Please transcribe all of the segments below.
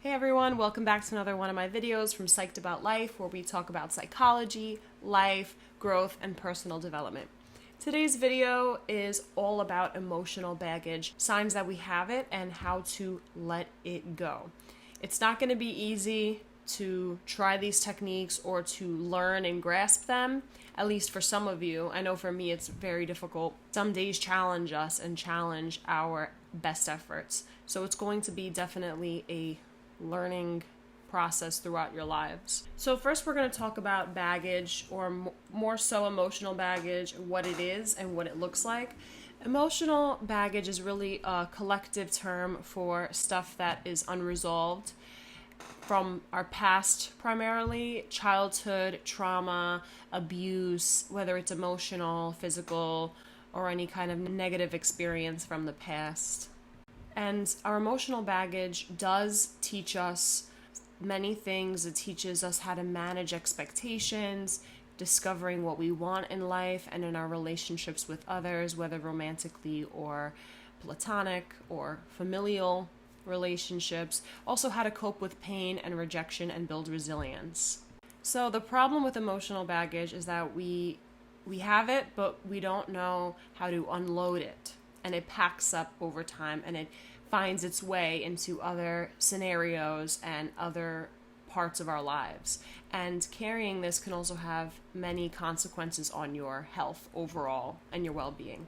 Hey everyone, welcome back to another one of my videos from Psyched About Life, where we talk about psychology, life, growth, and personal development. Today's video is all about emotional baggage, signs that we have it, and how to let it go. It's not going to be easy to try these techniques or to learn and grasp them, at least for some of you. I know for me it's very difficult. Some days challenge us and challenge our best efforts. So it's going to be definitely a learning process throughout your lives. So first we're going to talk about baggage, or more so emotional baggage, what it is and what it looks like. Emotional baggage is really a collective term for stuff that is unresolved from our past, primarily childhood, trauma, abuse, whether it's emotional, physical, or any kind of negative experience from the past. And our emotional baggage does teach us many things. It teaches us how to manage expectations, discovering what we want in life and in our relationships with others, whether romantically or platonic or familial relationships. Also how to cope with pain and rejection and build resilience. So the problem with emotional baggage is that we have it, but we don't know how to unload it. And it packs up over time and it finds its way into other scenarios and other parts of our lives. And carrying this can also have many consequences on your health overall and your well-being.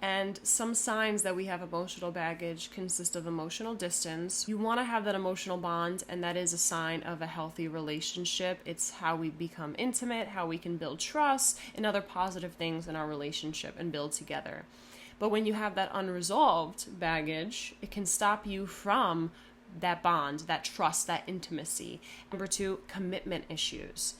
And some signs that we have emotional baggage consist of emotional distance. You want to have that emotional bond, and that is a sign of a healthy relationship. It's how we become intimate, how we can build trust, and other positive things in our relationship and build together. But when you have that unresolved baggage, it can stop you from that bond, that trust, that intimacy. Number 2, commitment issues.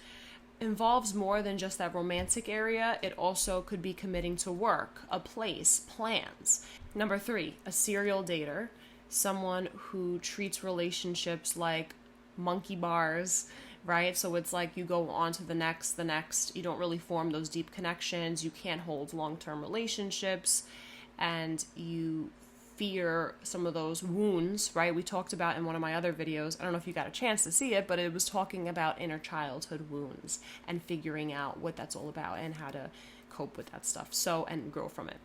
Involves more than just that romantic area. It also could be committing to work, a place, plans. Number 3, a serial dater. Someone who treats relationships like monkey bars, right? So it's like you go on to the next. You don't really form those deep connections. You can't hold long-term relationships, and you fear some of those wounds, right? We talked about in one of my other videos, I don't know if you got a chance to see it, but it was talking about inner childhood wounds and figuring out what that's all about and how to cope with that stuff, and grow from it.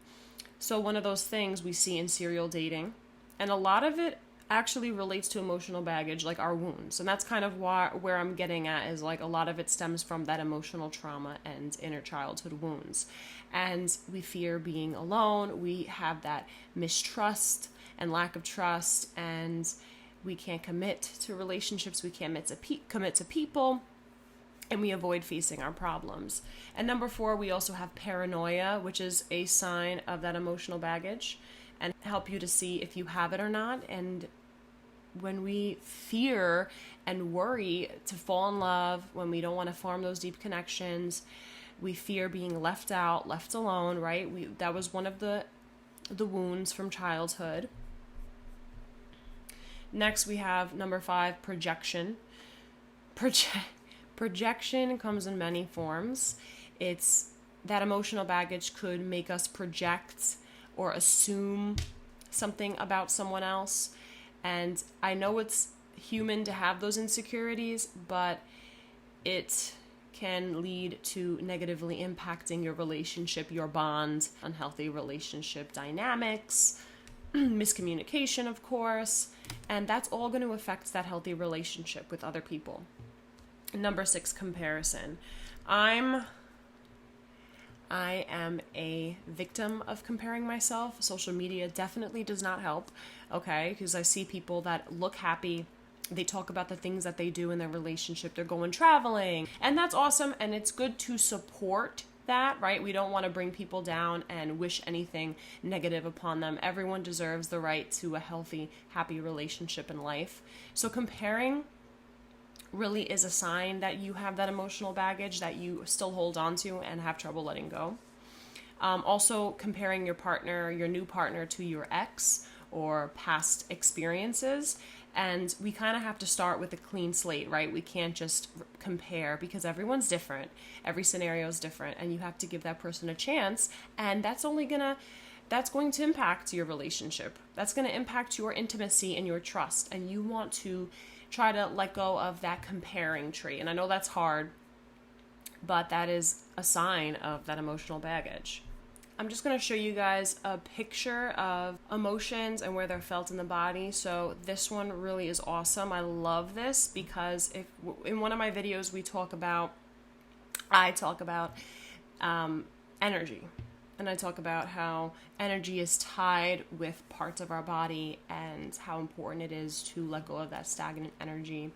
So one of those things we see in serial dating, and a lot of it actually relates to emotional baggage, like our wounds. And that's kind of where I'm getting at, is like a lot of it stems from that emotional trauma and inner childhood wounds. And we fear being alone. We have that mistrust and lack of trust, and we can't commit to relationships. We can't commit to people, and we avoid facing our problems. And number 4, we also have paranoia, which is a sign of that emotional baggage, and help you to see if you have it or not. And when we fear and worry to fall in love, when we don't want to form those deep connections, we fear being left out, left alone, right? That was one of the wounds from childhood. Next, we have number 5, projection. Projection comes in many forms. It's that emotional baggage could make us project or assume something about someone else. And I know it's human to have those insecurities, but it can lead to negatively impacting your relationship, your bond, unhealthy relationship dynamics, miscommunication, of course, and that's all going to affect that healthy relationship with other people. Number 6, comparison. I am a victim of comparing myself. Social media definitely does not help, okay? Because I see people that look happy. They talk about the things that they do in their relationship. They're going traveling, and that's awesome, and it's good to support that, right? We don't want to bring people down and wish anything negative upon them. Everyone deserves the right to a healthy, happy relationship in life. So comparing really is a sign that you have that emotional baggage that you still hold on to and have trouble letting go. Also, comparing your new partner to your ex or past experiences. And we kind of have to start with a clean slate, right? We can't just compare because everyone's different. Every scenario is different, and you have to give that person a chance. And that's only going to that's going to impact your relationship. That's going to impact your intimacy and your trust. And you want to try to let go of that comparing trait. And I know that's hard, but that is a sign of that emotional baggage. I'm just going to show you guys a picture of emotions and where they're felt in the body. So this one really is awesome. I love this because if in one of my videos I talk about energy. And I talk about how energy is tied with parts of our body and how important it is to let go of that stagnant energy.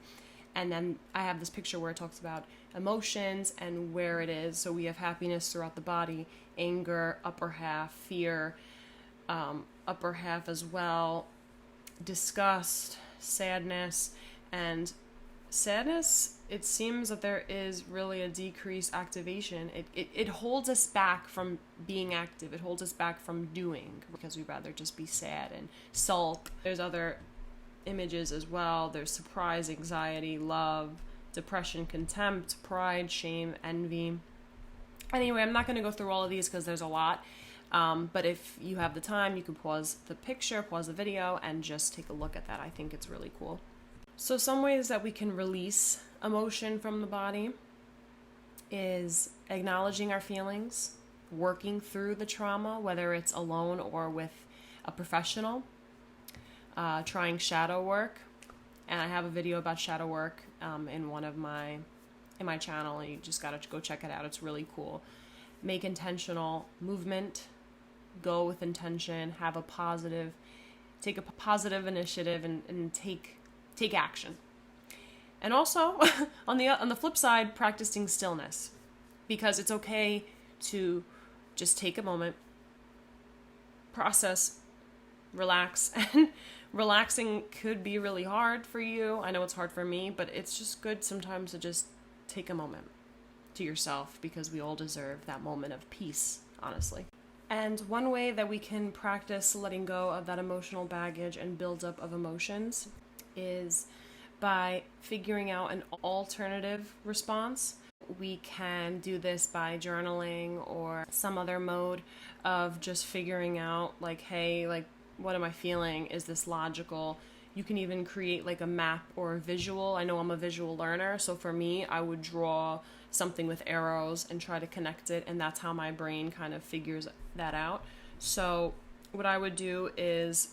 And then I have this picture where it talks about emotions and where it is. So we have happiness throughout the body, anger, upper half, fear, upper half as well, disgust, sadness. And sadness, it seems that there is really a decreased activation. It holds us back from being active. It holds us back from doing because we'd rather just be sad and sulk. There's other images as well. There's surprise, anxiety, love, depression, contempt, pride, shame, envy. Anyway, I'm not going to go through all of these because there's a lot. But if you have the time, you can pause the picture, pause the video, and just take a look at that. I think it's really cool. So some ways that we can release emotion from the body is acknowledging our feelings, working through the trauma, whether it's alone or with a professional, trying shadow work. And I have a video about shadow work in my channel, and you just gotta go check it out. It's really cool. Make intentional movement, go with intention, take a positive initiative and take action. And also, on the flip side, practicing stillness, because it's okay to just take a moment, process, relax. And relaxing could be really hard for you. I know it's hard for me, but it's just good sometimes to just take a moment to yourself, because we all deserve that moment of peace, honestly. And one way that we can practice letting go of that emotional baggage and buildup of emotions is by figuring out an alternative response. We can do this by journaling or some other mode of just figuring out, like, hey, like, what am I feeling? Is this logical? You can even create like a map or a visual. I know I'm a visual learner, so for me, I would draw something with arrows and try to connect it, and that's how my brain kind of figures that out. So what I would do is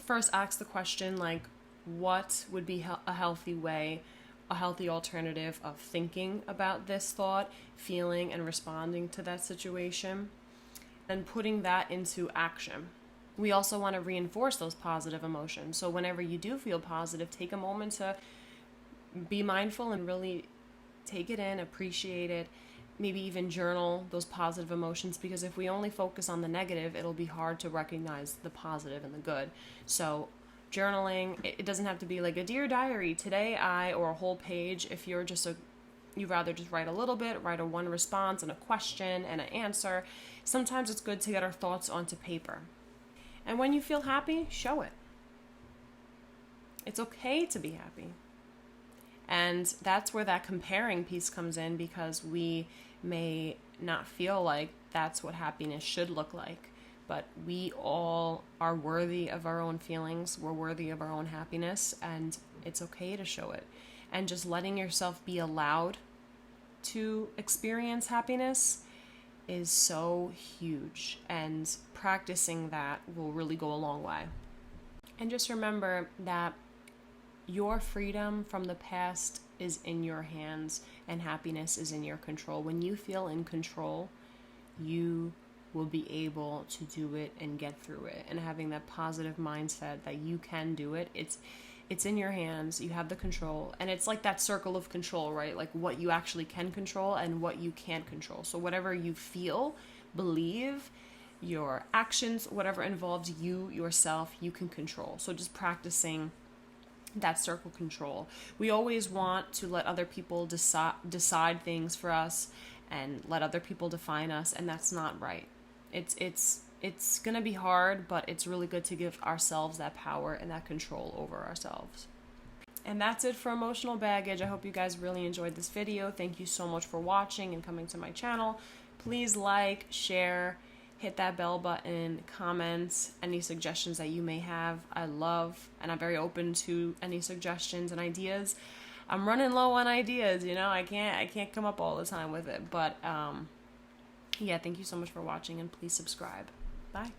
first ask the question, like, what would be a healthy way, a healthy alternative of thinking about this thought, feeling, and responding to that situation, and putting that into action. We also want to reinforce those positive emotions. So whenever you do feel positive, take a moment to be mindful and really take it in, appreciate it, maybe even journal those positive emotions, because if we only focus on the negative, it'll be hard to recognize the positive and the good. So journaling, it doesn't have to be like a dear diary today or a whole page. If you'd rather just write a little bit, write a one response and a question and an answer. Sometimes it's good to get our thoughts onto paper. And when you feel happy, show it. It's okay to be happy. And that's where that comparing piece comes in, because we may not feel like that's what happiness should look like. But we all are worthy of our own feelings. We're worthy of our own happiness, and it's okay to show it. And just letting yourself be allowed to experience happiness is so huge, and practicing that will really go a long way. And just remember that your freedom from the past is in your hands, and happiness is in your control. When you feel in control, you will be able to do it and get through it. And having that positive mindset that you can do it, it's in your hands. You have the control. And it's like that circle of control, right? Like what you actually can control and what you can't control. So whatever you feel, believe, your actions, whatever involves you, yourself, you can control. So just practicing that circle control. We always want to let other people decide things for us and let other people define us, and that's not right. It's going to be hard, but it's really good to give ourselves that power and that control over ourselves. And that's it for emotional baggage. I hope you guys really enjoyed this video. Thank you so much for watching and coming to my channel. Please like, share, hit that bell button, comment any suggestions that you may have. I love, and I'm very open to any suggestions and ideas. I'm running low on ideas, you know, I can't come up all the time with it, but yeah, thank you so much for watching, and please subscribe. Bye.